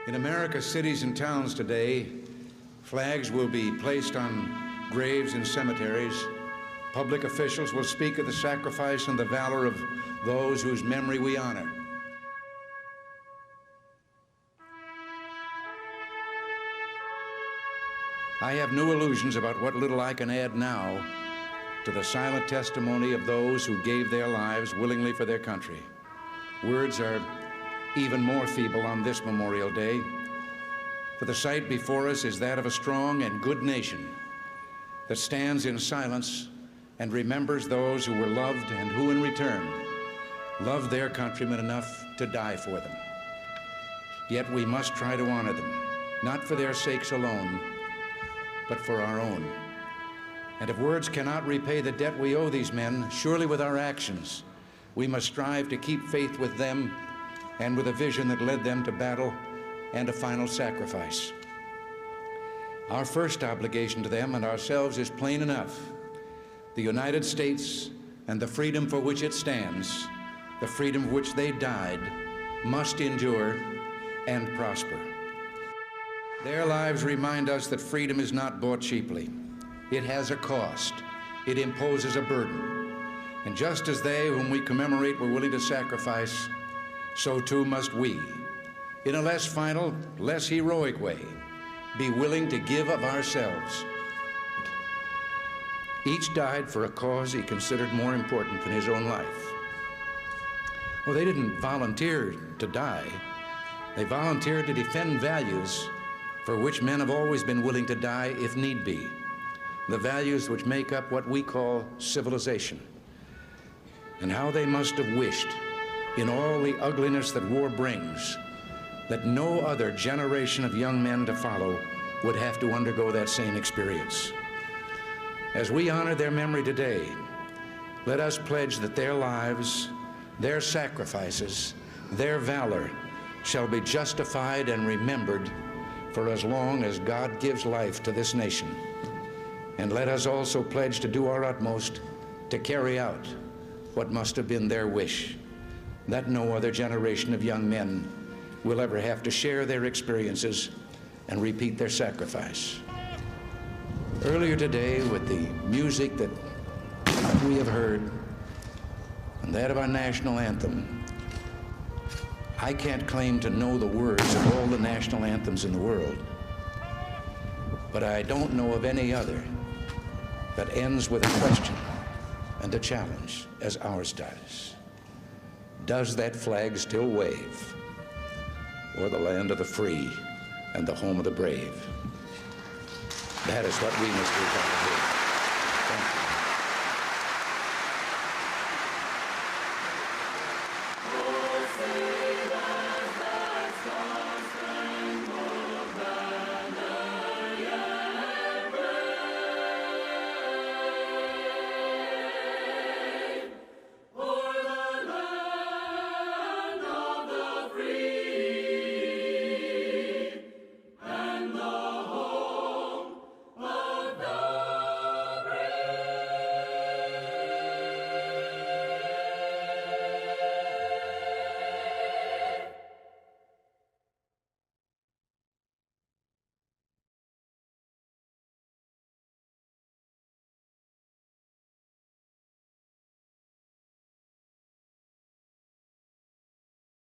In America's cities and towns today, flags will be placed on graves and cemeteries. Public officials will speak of the sacrifice and the valor of those whose memory we honor. I have no illusions about what little I can add now to the silent testimony of those who gave their lives willingly for their country. Words are even more feeble on this Memorial Day, for the sight before us is that of a strong and good nation that stands in silence and remembers those who were loved and who, in return, loved their countrymen enough to die for them. Yet we must try to honor them, not for their sakes alone, but for our own. And if words cannot repay the debt we owe these men, surely with our actions, we must strive to keep faith with them and with a vision that led them to battle and a final sacrifice. Our first obligation to them and ourselves is plain enough. The United States and the freedom for which it stands, the freedom for which they died, must endure and prosper. Their lives remind us that freedom is not bought cheaply. It has a cost. It imposes a burden. And just as they whom we commemorate were willing to sacrifice, so too must we, in a less final, less heroic way, be willing to give of ourselves. Each died for a cause he considered more important than his own life. Well, they didn't volunteer to die. They volunteered to defend values for which men have always been willing to die if need be, the values which make up what we call civilization. And how they must have wished, in all the ugliness that war brings, that no other generation of young men to follow would have to undergo that same experience. As we honor their memory today, let us pledge that their lives, their sacrifices, their valor shall be justified and remembered for as long as God gives life to this nation. And let us also pledge to do our utmost to carry out what must have been their wish, that no other generation of young men will ever have to share their experiences and repeat their sacrifice. Earlier today, with the music that we have heard and that of our national anthem, I can't claim to know the words of all the national anthems in the world, but I don't know of any other that ends with a question and a challenge as ours does. Does that flag still wave o'er the land of the free and the home of the brave? That is what we must do.